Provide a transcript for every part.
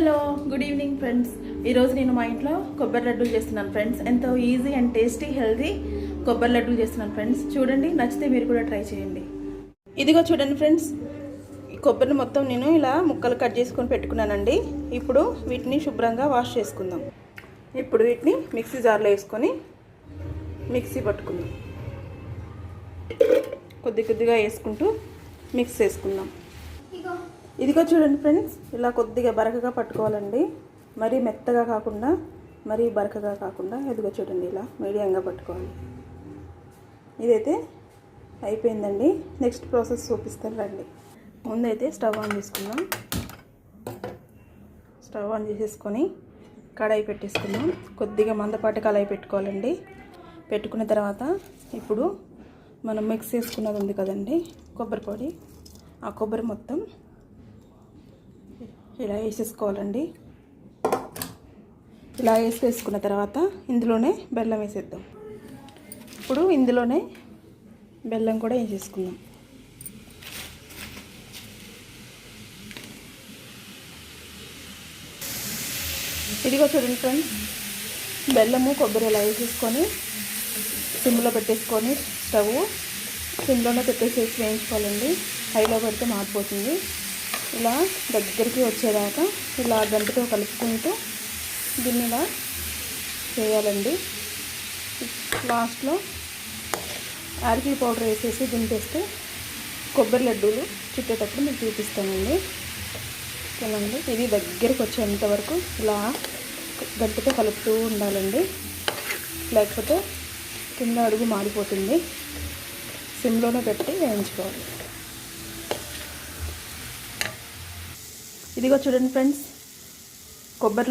Hello good evening friends. ఈరోజు నేను మా ఇంట్లో కొబ్బరి లడ్డూలు చేస్తున్నాను ఫ్రెండ్స్. ఎంతో ఈజీ అండ్ టేస్టీ హెల్తీ కొబ్బరి లడ్డూలు చేస్తున్నాను ఫ్రెండ్స్. చూడండి, నచ్చితే మీరు కూడా ట్రై చేయండి. ఇదిగో చూడండి ఫ్రెండ్స్, ఈ కొబ్బరిని మొత్తం నేను ఇలా ముక్కలు కట్ చేసుకొని పెట్టుకున్నానండి. ఇప్పుడు వీటిని శుభ్రంగా వాష్ చేసుకుందాం. ఇప్పుడు వీటిని మిక్సీ జార్లో వేసుకొని మిక్సీ పట్టుకుందాం. కొద్ది కొద్దిగా వేసుకుంటూ మిక్స్ చేసుకుందాం. ఇదిగో చూడండి ఫ్రెండ్స్, ఇలా కొద్దిగా బరకగా పట్టుకోవాలండి. మరీ మెత్తగా కాకుండా మరీ బరకగా కాకుండా ఇదిగో చూడండి, ఇలా మీడియంగా పట్టుకోవాలి. ఇదైతే అయిపోయిందండి. నెక్స్ట్ ప్రాసెస్ చూపిస్తాను రండి. ముందైతే స్టవ్ ఆన్ చేసుకుందాం. స్టవ్ ఆన్ చేసేసుకొని కడాయి పెట్టేసుకుందాం. కొద్దిగా మందపాటి కడాయి పెట్టుకోవాలండి. పెట్టుకున్న తర్వాత ఇప్పుడు మనం మిక్స్ చేసుకున్నది ఉంది కదండి కొబ్బరి పొడి, ఆ కొబ్బరి మొత్తం ఇలా వేసేసుకోవాలండి. ఇలా వేసేసుకున్న తర్వాత ఇందులోనే బెల్లం వేసేద్దాం. ఇప్పుడు ఇందులోనే బెల్లం కూడా వేసేసుకుందాం. ఇదిగో చూడండి ఫ్రెండ్స్, బెల్లము కొబ్బరి ఇలా వేసేసుకొని సిమ్లో పెట్టేసుకొని స్టవ్ సిమ్లోనే పెట్టేసేసి వేయించుకోవాలండి. హైలో పెడితే మాడిపోతుంది. ఇలా దగ్గరికి వచ్చేదాకా ఇలా గంటతో కలుపుకుంటూ దీన్ని ఇలా చేయాలండి. లాస్ట్లో యాలకుల పౌడర్ వేసేసి దింపేస్తే కొబ్బరి లడ్డూలు చుట్టేటప్పుడు మీకు చూపిస్తానండి. చూడండి, ఇది దగ్గరికి వచ్చేంత వరకు ఇలా గంటతో కలుపుతూ ఉండాలండి. లేకపోతే కింద అడుగు మాడిపోతుంది. సిమ్లోనే పెట్టి వేయించుకోవాలి. ఇదిగో చూడండి ఫ్రెండ్స్, కొబ్బరి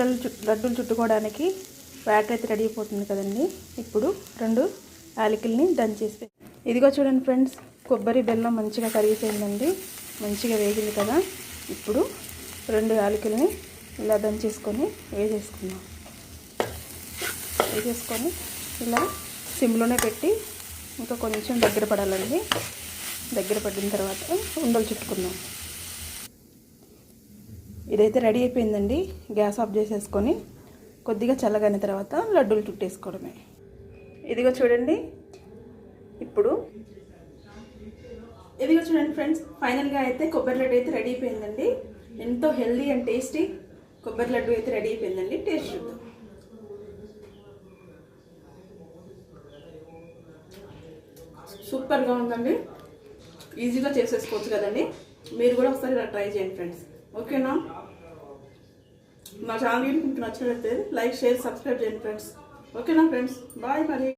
లడ్డూలు చుట్టుకోవడానికి బ్యాటర్ అయితే రెడీ అయిపోతుంది కదండి. ఇప్పుడు 2 యాలకుల్ని దంచేసి, ఇదిగో చూడండి ఫ్రెండ్స్, కొబ్బరి బెల్లం మంచిగా కరిగిపోయిందండి. మంచిగా వేగింది కదా. ఇప్పుడు 2 యాలకుల్ని ఇలా దంచేసుకొని వేసేసుకుందాం. వేసేసుకొని ఇలా సిమ్లోనే పెట్టి ఇంకా కొంచెం దగ్గర పడాలండి. దగ్గర పడిన తర్వాత ఉండలు చుట్టుకుందాం. ఇదైతే రెడీ అయిపోయిందండి. గ్యాస్ ఆఫ్ చేసేసుకొని కొద్దిగా చల్లగైన తర్వాత లడ్డూలు చుట్టేసుకోవడమే. ఇదిగో చూడండి, ఇదిగో చూడండి ఫ్రెండ్స్, ఫైనల్గా అయితే కొబ్బరి లడ్డు అయితే రెడీ అయిపోయిందండి. ఎంతో హెల్దీ అండ్ టేస్టీ కొబ్బరి లడ్డు అయితే రెడీ అయిపోయిందండి. టేస్ట్ చూద్దాం. సూపర్గా ఉందండి. ఈజీగా చేసేసుకోవచ్చు కదండి. మీరు కూడా ఒకసారి ఇలా ట్రై చేయండి ఫ్రెండ్స్. ఓకేనా? నా ఛానల్ మీకు నచ్చినట్లయితే లైక్, షేర్, సబ్స్క్రైబ్ చేయండి ఫ్రెండ్స్. ఓకేనా ఫ్రెండ్స్? బాయ్ మరి.